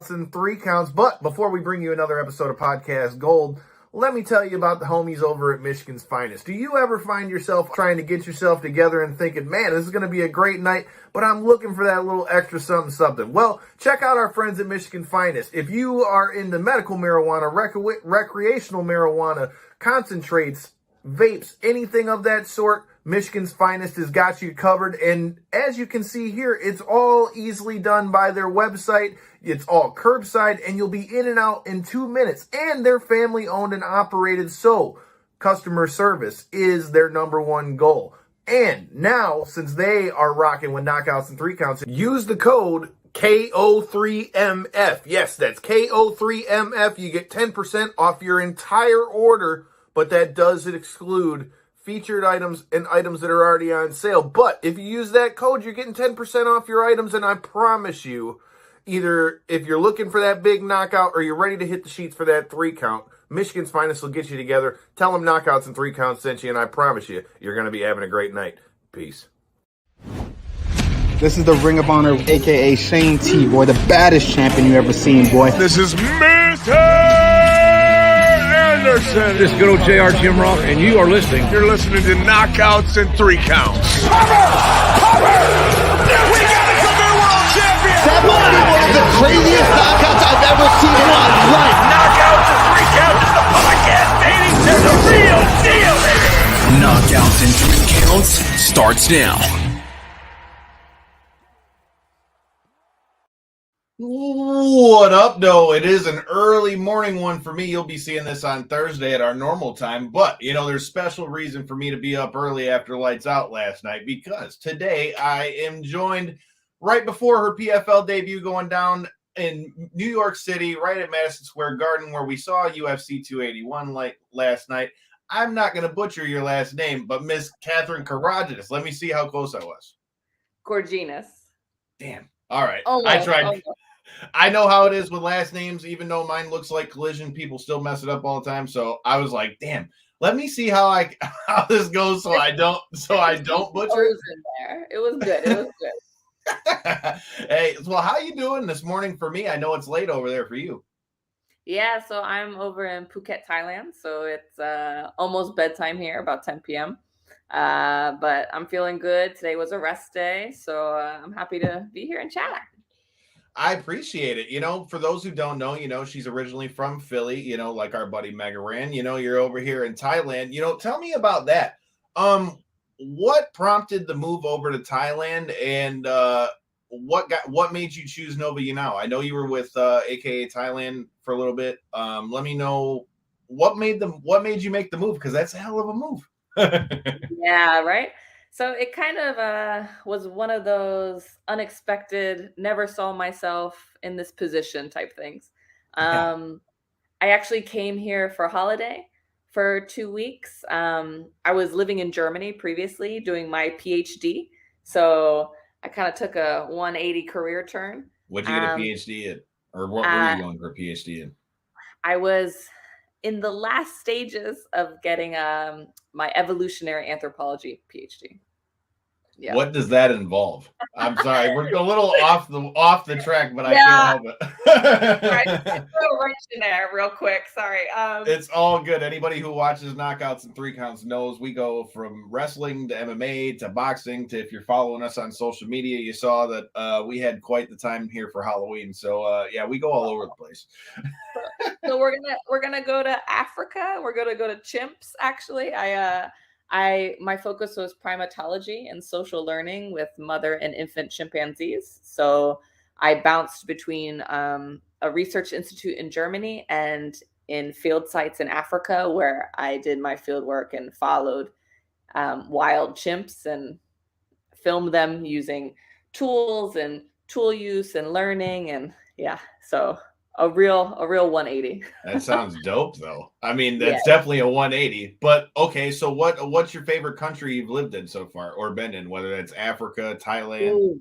and 3 counts. But before we bring you another episode of Podcast Gold, let me tell you about the homies over at Michigan's Finest. Do you ever find yourself trying to get yourself together and thinking, man, this is going to be a great night, but I'm looking for that little extra something? Well, check out our friends at Michigan Finest. If you are into medical marijuana, recreational marijuana, concentrates, vapes, anything of that sort, Michigan's Finest has got you covered. And as you can see here, it's all easily done by their website. It's all curbside, and you'll be in and out in 2 minutes. And they're family owned and operated, so customer service is their number one goal. And now, since they are rocking with knockouts and 3 counts, use the code KO3MF. Yes, that's KO3MF. You get 10% off your entire order, but that does exclude featured items and items that are already on sale. But if you use that code, you're getting 10% off your items, and I promise you, either if you're looking for that big knockout or you're ready to hit the sheets for that 3 count, Michigan's Finest will get you together. Tell them knockouts and 3 counts sent you, and I promise you, you're going to be having a great night. Peace. This is the Ring of Honor, a.k.a. Shane T, boy, the baddest champion you ever seen, boy. This is Mr. Anderson. This is good old JR Jim Ross, and you are listening. You're listening to Knockouts and 3 Counts. Cover! We got it, the new world champion! That might be one of the craziest knockouts I've ever seen in my life. Knockouts and 3 Counts is the podcast dating to the real deal, baby! Knockouts and 3 Counts starts now. What up, though? It is an early morning one for me. You'll be seeing this on Thursday at our normal time. But, there's special reason for me to be up early after Lights Out last night, because today I am joined right before her PFL debut going down in New York City, right at Madison Square Garden, where we saw UFC 281 last night. I'm not going to butcher your last name, but Miss Katherine Corogenes. Let me see how close I was. Corogenes. Damn. All right. Almost, I tried. almost. I know how it is with last names, even though mine looks like Collision. People still mess it up all the time. So I was like, damn, let me see how this goes so I don't butcher it. It was good. It was good. Hey, well, how you doing this morning for me? I know it's late over there for you. Yeah, so I'm over in Phuket, Thailand. So it's almost bedtime here, about 10 p.m. But I'm feeling good. Today was a rest day, so I'm happy to be here and chat. I appreciate it. For those who don't know, she's originally from Philly, like our buddy Mega Ran. You're over here in Thailand. Tell me about that. What prompted the move over to Thailand, and what made you choose Nova Now? I know you were with AKA Thailand for a little bit. Let me know what made you make the move, because that's a hell of a move. Yeah, right. So it kind of was one of those unexpected, never saw myself in this position type things. I actually came here for a holiday for 2 weeks. I was living in Germany previously doing my PhD. So I kind of took a 180 career turn. What'd you get a PhD in? Or what were you going for a PhD in? I was in the last stages of getting my evolutionary anthropology PhD. Yeah. What does that involve? I'm sorry, we're a little off the track, but I can't help it. Right, throw a wrench in there real quick. Sorry. It's all good. Anybody who watches Knockouts and 3 Counts knows we go from wrestling to MMA to boxing to, if you're following us on social media, you saw that we had quite the time here for Halloween. So yeah, we go all over the place. So we're gonna go to Africa. We're gonna go to Chimps. Actually, my focus was primatology and social learning with mother and infant chimpanzees. So I bounced between a research institute in Germany and in field sites in Africa, where I did my field work and followed wild chimps and filmed them using tools and tool use and learning. And yeah, so a real 180. That sounds dope, though. I mean, that's definitely a 180. But okay, so what's your favorite country you've lived in so far or been in, whether that's Africa, Thailand? Ooh.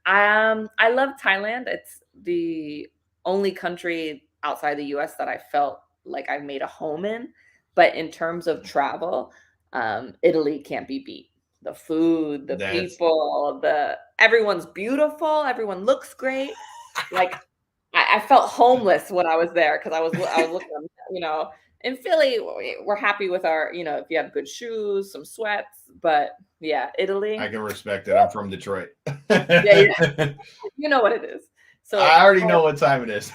I love Thailand. It's the only country outside the US that I felt like I made a home in. But in terms of travel, Italy can't be beat. The food, the people, everyone's beautiful. Everyone looks great. Like, I felt homeless when I was there because I was looking, in Philly, we're happy with our, if you have good shoes, some sweats, but yeah, Italy. I can respect it. I'm from Detroit. Yeah, you know what it is. So I already know what time it is.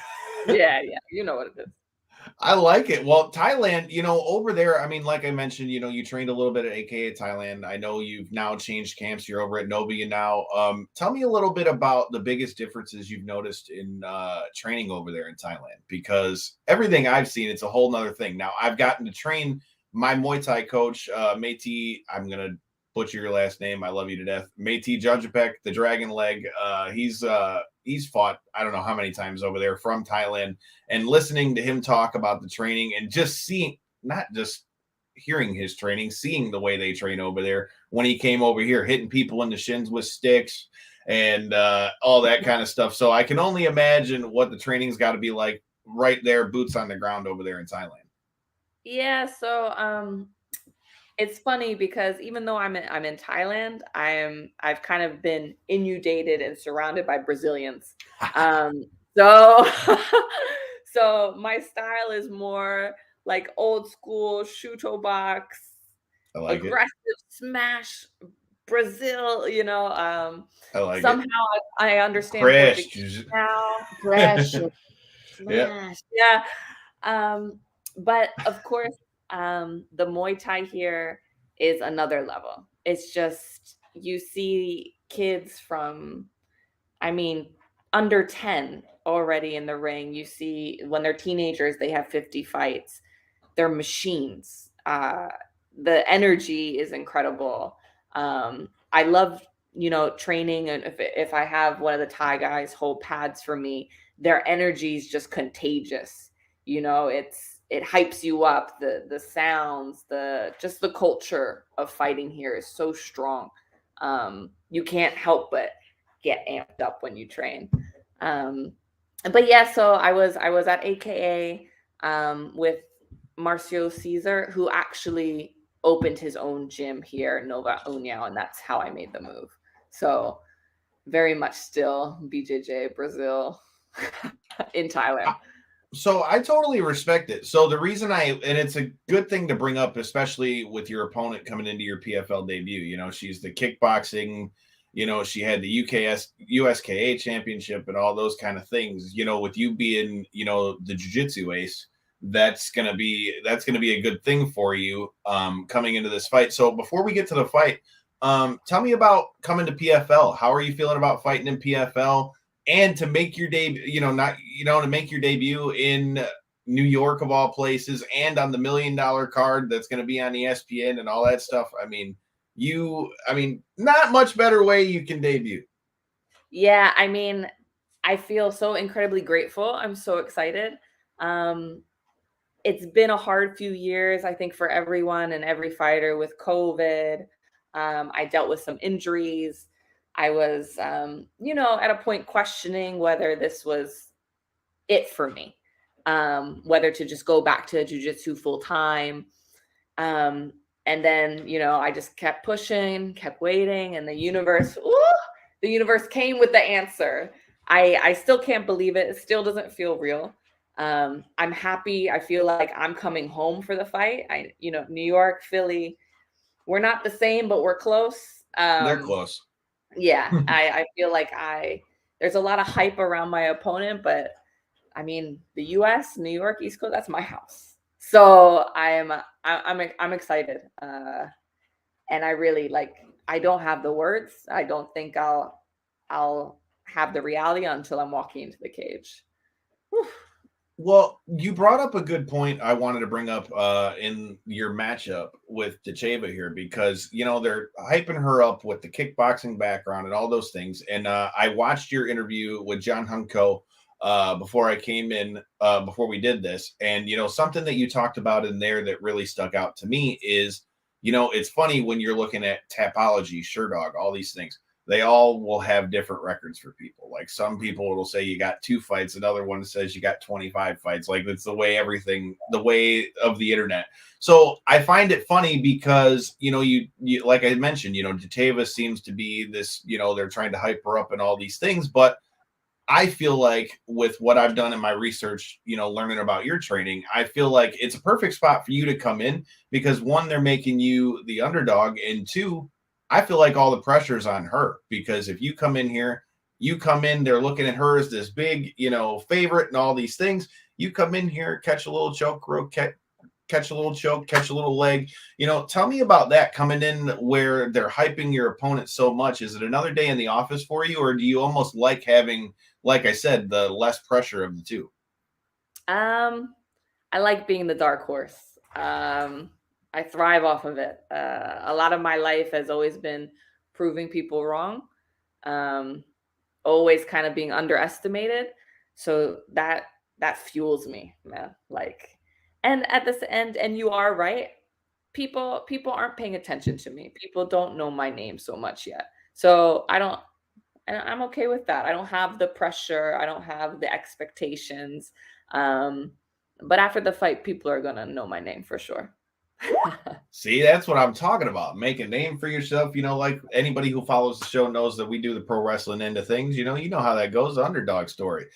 yeah, you know what it is. I like it. Well, Thailand, over there, I mean, like I mentioned, you trained a little bit at AKA Thailand. I know you've now changed camps. You're over at Nobia now. Tell me a little bit about the biggest differences you've noticed in training over there in Thailand, because everything I've seen, it's a whole nother thing. Now, I've gotten to train my Muay Thai coach, Meiti. I'm going to butcher your last name. I love you to death. Meiti Judgepek, the Dragon Leg. He's fought, I don't know how many times over there from Thailand, and listening to him talk about the training and just seeing, not just hearing his training, seeing the way they train over there. When he came over here, hitting people in the shins with sticks and all that kind of stuff. So I can only imagine what the training's got to be like right there, boots on the ground over there in Thailand. Yeah. So, it's funny because even though I'm in Thailand, I've kind of been inundated and surrounded by Brazilians. So so my style is more like old school shuto box, like aggressive smash Brazil. I like somehow it. I understand Crash now. Crash, yeah. Yeah. But of course, the Muay Thai here is another level. It's just, you see kids from, under 10 already in the ring. You see when they're teenagers, they have 50 fights. They're machines. The energy is incredible. I love, training. And if I have one of the Thai guys hold pads for me, their energy is just contagious. It hypes you up. The sounds, just the culture of fighting here is so strong. You can't help but get amped up when you train. But yeah, so I was at AKA with Marcio Caesar, who actually opened his own gym here, Nova União, and that's how I made the move. So very much still BJJ Brazil in Thailand. So I totally respect it. So the reason and it's a good thing to bring up, especially with your opponent coming into your PFL debut. She's the kickboxing, she had the USKA championship and all those kind of things. With you being, the jiu-jitsu ace, that's gonna be a good thing for you coming into this fight. So before we get to the fight, tell me about coming to PFL. How are you feeling about fighting in PFL? And to make your debut, to make your debut in New York of all places, and on the $1 million card that's going to be on ESPN and all that stuff. Not much better way you can debut. Yeah, I feel so incredibly grateful. I'm so excited. It's been a hard few years, I think, for everyone and every fighter with COVID. I dealt with some injuries. I was, at a point questioning whether this was it for me, whether to just go back to jiu-jitsu full time. And then, I just kept pushing, kept waiting, and the universe came with the answer. I still can't believe it. It still doesn't feel real. I'm happy. I feel like I'm coming home for the fight. New York, Philly, we're not the same, but we're close. They're close. Yeah, I feel like there's a lot of hype around my opponent, but the US, New York, East Coast, that's my house. So I'm excited. And I really I don't have the words. I don't think I'll have the reality until I'm walking into the cage. Whew. Well, you brought up a good point I wanted to bring up in your matchup with Decheva here, because, they're hyping her up with the kickboxing background and all those things. And I watched your interview with John Hunko before I came in, before we did this. And, something that you talked about in there that really stuck out to me is, it's funny when you're looking at Tapology, Sherdog, all these things. They all will have different records for people. Like some people will say you got 2 fights. Another one says you got 25 fights. Like it's the way of the internet. So I find it funny because, you like I mentioned, Decheva seems to be this, they're trying to hype her up and all these things, but I feel like with what I've done in my research, learning about your training, I feel like it's a perfect spot for you to come in because one, they're making you the underdog, and two, I feel like all the pressure's on her because if you come in here, they're looking at her as this big, favorite and all these things. You come in here, catch a little choke, catch a little choke, catch a little leg. Tell me about that coming in where they're hyping your opponent so much. Is it another day in the office for you, or do you almost like having, like I said, the less pressure of the two? I like being the dark horse. I thrive off of it. A lot of my life has always been proving people wrong, always kind of being underestimated. So that fuels me, man. Like, and at this end, and you are right. People aren't paying attention to me. People don't know my name so much yet. So and I'm okay with that. I don't have the pressure. I don't have the expectations. But after the fight, people are gonna know my name for sure. See, that's what I'm talking about. Make a name for yourself. Like anybody who follows the show knows that we do the pro wrestling end of things. You know how that goes, the underdog story.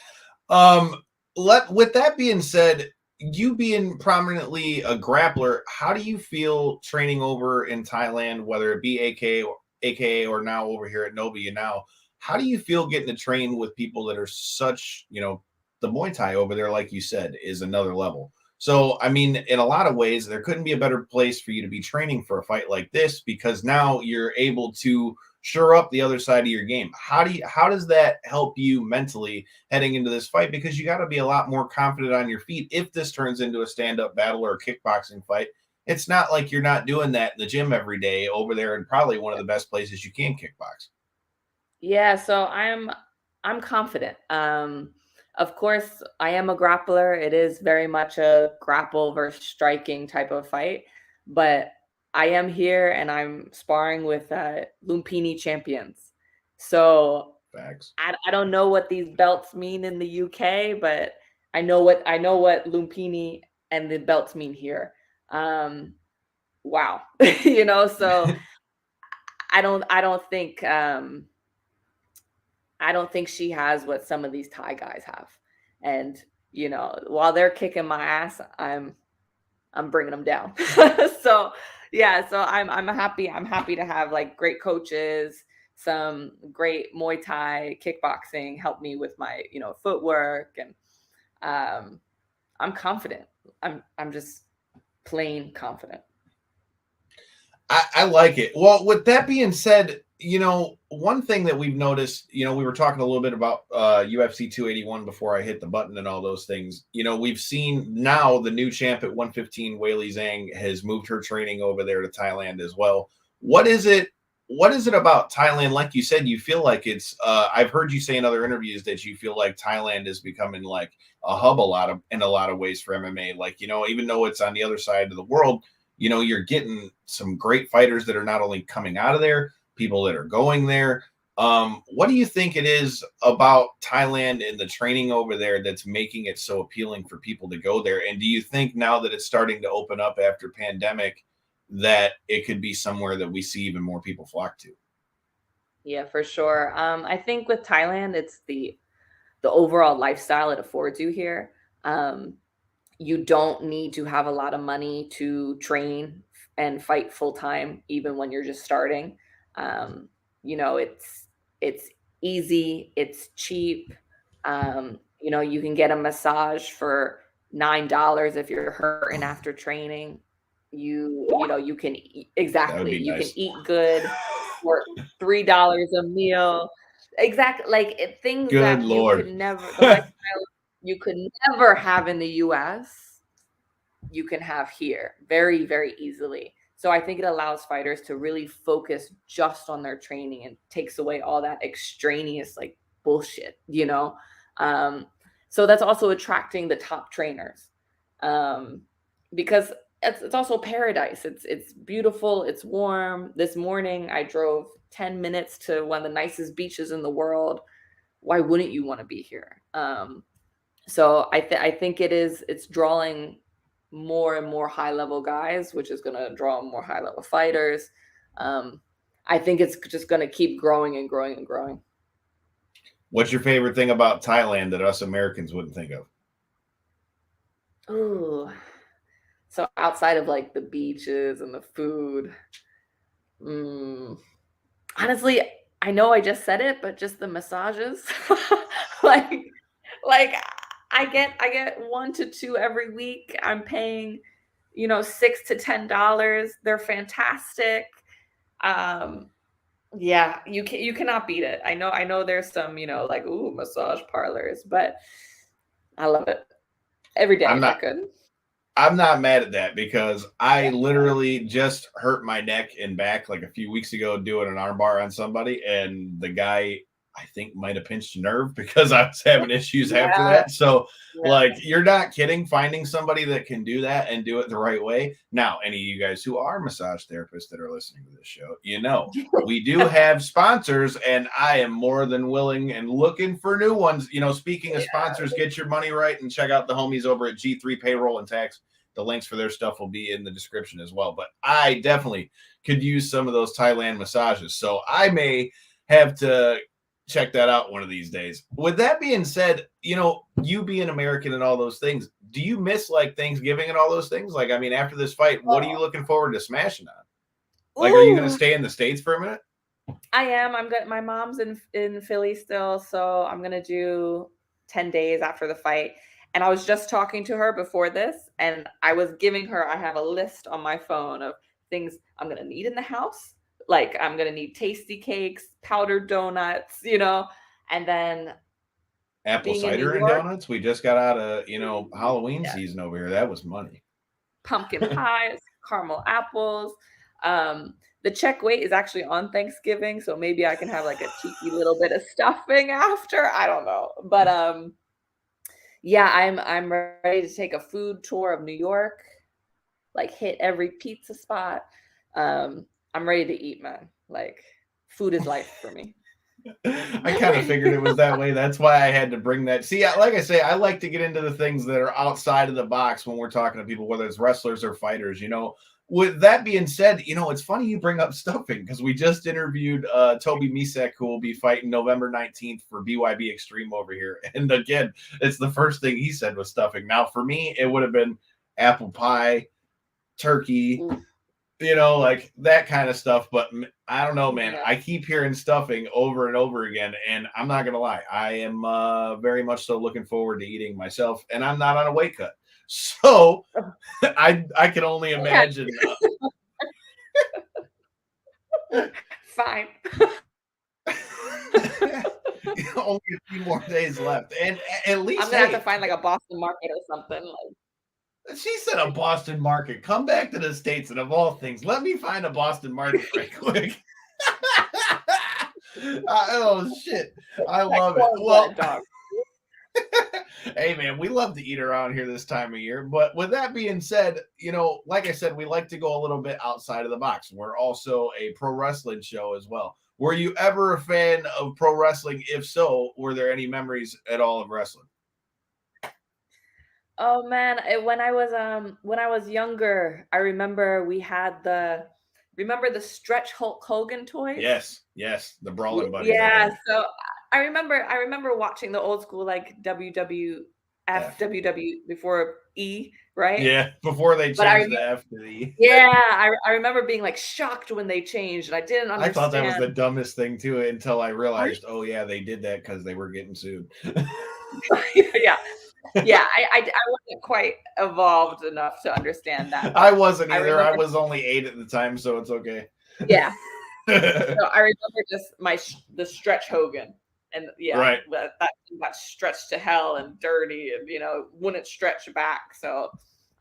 With that being said, you being prominently a grappler, how do you feel training over in Thailand, whether it be AKA or now over here at Nobia now? How do you feel getting to train with people that are such, the Muay Thai over there, like you said, is another level. So, I mean, in a lot of ways, there couldn't be a better place for you to be training for a fight like this because now you're able to shore up the other side of your game. How does that help you mentally heading into this fight? Because you got to be a lot more confident on your feet if this turns into a stand-up battle or a kickboxing fight. It's not like you're not doing that in the gym every day over there and probably one of the best places you can kickbox. Yeah, so I'm confident. Of course, I am a grappler. It is very much a grapple versus striking type of fight, but I am here and I'm sparring with Lumpini champions. So Facts. I don't know what these belts mean in the UK, but I know what Lumpini and the belts mean here. Wow, so I don't think she has what some of these Thai guys have. And, while they're kicking my ass, I'm bringing them down. So, yeah, so I'm happy to have like great coaches, some great Muay Thai kickboxing help me with my, footwork, and I'm confident. I'm just plain confident. I like it. Well, with that being said, one thing that we've noticed, we were talking a little bit about UFC 281 before I hit the button and all those things. We've seen now the new champ at 115, Weili Zhang, has moved her training over there to Thailand as well. What is it about Thailand? Like you said, you feel like it's, I've heard you say in other interviews that you feel like Thailand is becoming like a hub in a lot of ways for MMA. Like, even though it's on the other side of the world, you're getting some great fighters that are not only coming out of there, people that are going there. What do you think it is about Thailand and the training over there that's making it so appealing for people to go there? And do you think now that it's starting to open up after pandemic that it could be somewhere that we see even more people flock to? Yeah, for sure. I think with Thailand, it's the overall lifestyle it affords you here. You don't need to have a lot of money to train and fight full time, even when you're just starting. It's easy, it's cheap. You can get a massage for $9 if you're hurting after training. You can exactly. You can eat good for $3 a meal. Exactly, like things Good that Lord. you could never. The lifestyle you could never have in the US, you can have here very, very easily. So I think it allows fighters to really focus just on their training and takes away all that extraneous like bullshit, So that's also attracting the top trainers, because it's also paradise. It's beautiful. It's warm. This morning I drove 10 minutes to one of the nicest beaches in the world. Why wouldn't you want to be here? So I think it's drawing more and more high level guys, which is going to draw more high level fighters. I think it's just going to keep growing and growing and growing. What's your favorite thing about Thailand that us Americans wouldn't think of? Ooh. So outside of like the beaches and the food, honestly, I know I just said it, but just the massages, like, like I get 1 to 2 every week. I'm paying, $6 to $10. They're fantastic. Um, yeah, you cannot beat it. I know there's some, like, ooh, massage parlors, but I love it every day I'm if I not. could. I'm not mad at that because I literally just hurt my neck and back like a few weeks ago doing an arm bar on somebody, and the guy I think might have pinched a nerve because I was having issues after Yeah, that. So, yeah. like, you're not kidding. Finding somebody that can do that and do it the right way. Now, any of you guys who are massage therapists that are listening to this show, we do have sponsors, and I am more than willing and looking for new ones. Speaking of sponsors, get your money right and check out the homies over at G3 Payroll and Tax. The links for their stuff will be in the description as well. But I definitely could use some of those Thailand massages. So I may have to check that out one of these days. With that being said, you being American and all those things, do you miss like Thanksgiving and all those things? Like, I mean, after this fight, what are you looking forward to smashing on? Like, are you going to stay in the States for a minute? I am. I'm good. My mom's in Philly still, so I'm gonna do 10 days after the fight. And I was just talking to her before this, and I was giving her, I have a list on my phone of things I'm going to need in the house. Like, I'm going to need tasty cakes, powdered donuts, and then apple being in cider New and York, donuts. We just got out of, Halloween season over here. That was money. pumpkin pies, caramel apples. The check weight is actually on Thanksgiving, so maybe I can have like a cheeky little bit of stuffing after. I don't know. But yeah, I'm ready to take a food tour of New York, like hit every pizza spot. I'm ready to eat, man. Like, food is life for me. I kind of figured it was that way. That's why I had to bring that. See, like I say, I like to get into the things that are outside of the box when we're talking to people, whether it's wrestlers or fighters. With that being said, it's funny you bring up stuffing because we just interviewed Toby Misek, who will be fighting November 19th for BYB Extreme over here. And again, it's the first thing he said was stuffing. Now, for me, it would have been apple pie, turkey, like that kind of stuff. But I don't know, man. Yeah. I keep hearing stuffing over and over again. And I'm not going to lie. I am very much so looking forward to eating myself. And I'm not on a weight cut. So I can only imagine. Fine. Only a few more days left. And at least I'm going to have to find like a Boston market or something. She said a Boston market. Come back to the States, and of all things, let me find a Boston market right quick. Oh, shit. I love it. Well, dog. Hey, man, we love to eat around here this time of year. But with that being said, like I said, we like to go a little bit outside of the box. We're also a pro wrestling show as well. Were you ever a fan of pro wrestling? If so, were there any memories at all of wrestling? Oh man, when I was younger, I remember we had the stretch Hulk Hogan toys. Yes, the brawling buddies. Yeah, so I remember watching the old school like WWF, WW before E, right? Yeah, before they changed the F to the E. Yeah, I remember being like shocked when they changed, and I didn't understand. I thought that was the dumbest thing too until I realized, oh yeah, they did that because they were getting sued. Yeah, I wasn't quite evolved enough to understand that. I wasn't either. I was only 8 at the time, so it's okay. Yeah. So I remember just the stretch Hogan, and right. that got stretched to hell and dirty, and wouldn't stretch back. So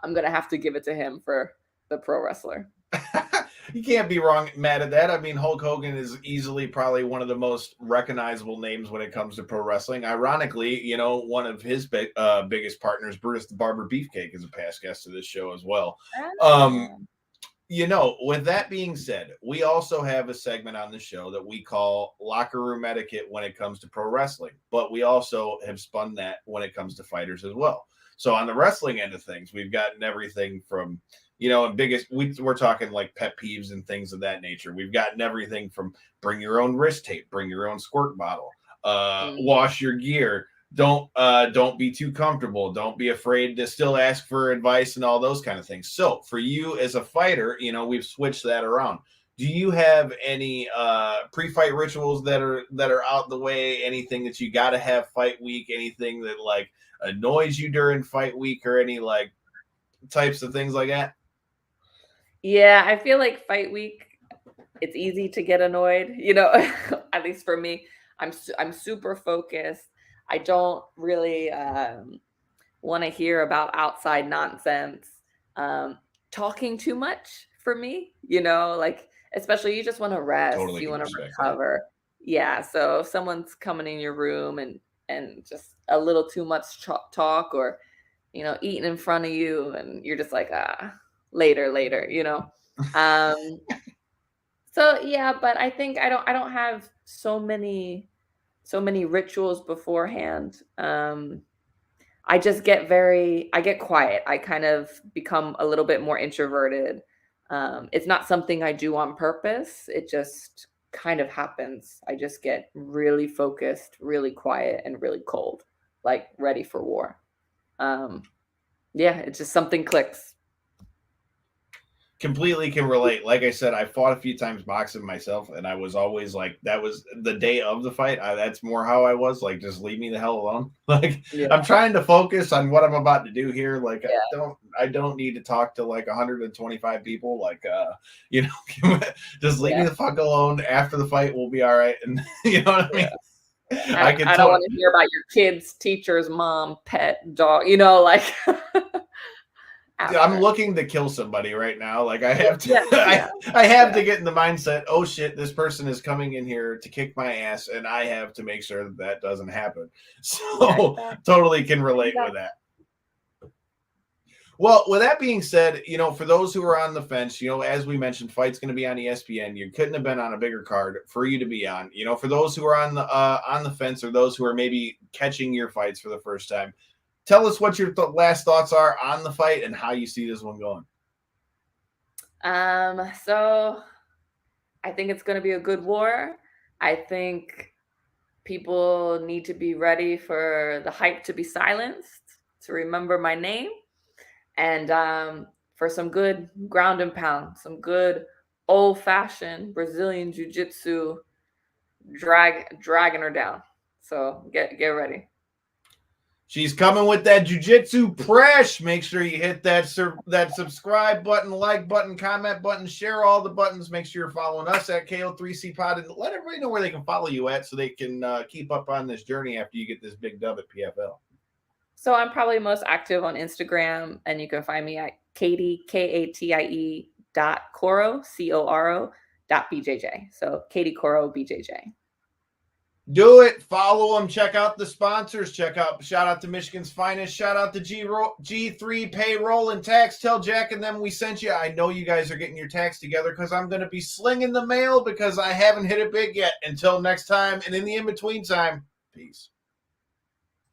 I'm gonna have to give it to him for the pro wrestler. You can't be mad at that. I mean, Hulk Hogan is easily probably one of the most recognizable names when it comes to pro wrestling. Ironically, one of his biggest partners, Brutus the Barber Beefcake, is a past guest to this show as well. With that being said, we also have a segment on the show that we call Locker Room Etiquette when it comes to pro wrestling, but we also have spun that when it comes to fighters as well. So on the wrestling end of things, we've gotten everything from we're talking like pet peeves and things of that nature. We've gotten everything from bring your own wrist tape, bring your own squirt bottle. wash your gear. Don't be too comfortable. Don't be afraid to still ask for advice and all those kind of things. So for you as a fighter, you know, we've switched that around. Do you have any pre-fight rituals that are out the way? Anything that you got to have fight week? Anything that like annoys you during fight week, or any like types of things like that? Yeah, I feel like fight week, it's easy to get annoyed, you know, at least for me. I'm super focused. I don't really want to hear about outside nonsense. Talking too much for me, you know, like, especially you just want to rest, Totally you want to respect recover. Yeah, so if someone's coming in your room and just a little too much talk, or you know, eating in front of you, and you're just like, later, you know. So yeah, but I think I don't have so many rituals beforehand. I just I get quiet. I kind of become a little bit more introverted. It's not something I do on purpose. It just kind of happens. I just get really focused, really quiet, and really cold, like ready for war. Yeah, it's just something clicks. Completely can relate. Like I said, I fought a few times boxing myself, and I was always like, that was the day of the fight. That's more how I was like, just leave me the hell alone. Like, Yeah. I'm trying to focus on what I'm about to do here. Like, Yeah. I don't need to talk to like 125 people. Like, you know, just leave me the fuck alone. After the fight, we'll be all right. And you know what I mean? I don't want to hear about your kids, teachers, mom, pet, dog, you know, like. I'm looking to kill somebody right now. Like I have to, I have to get in the mindset. Oh shit, this person is coming in here to kick my ass, and I have to make sure that doesn't happen. So totally can relate with that. Well, with that being said, you know, for those who are on the fence, you know, as we mentioned, fight's going to be on ESPN. You couldn't have been on a bigger card for you to be on. You know, for those who are on the fence, or those who are maybe catching your fights for the first time, tell us what your last thoughts are on the fight and how you see this one going. So I think it's going to be a good war. I think people need to be ready for the hype to be silenced, to remember my name, and for some good ground and pound, some good old-fashioned Brazilian jiu-jitsu, dragging her down. So get ready. She's coming with that jiu-jitsu press. Make sure you hit that subscribe button, like button, comment button, share all the buttons. Make sure you're following us at KO3C Pod, and let everybody know where they can follow you at, so they can keep up on this journey after you get this big dub at PFL. So I'm probably most active on Instagram, and you can find me at Katie, KATIE .Coro, CORO .BJJ. So Katie Coro BJJ. Do it. Follow them. Check out the sponsors. Shout out to Michigan's Finest. Shout out to G3 Payroll and Tax. Tell Jack and them we sent you. I know you guys are getting your tax together, because I'm going to be slinging the mail, because I haven't hit it big yet. Until next time, and in the in-between time, peace.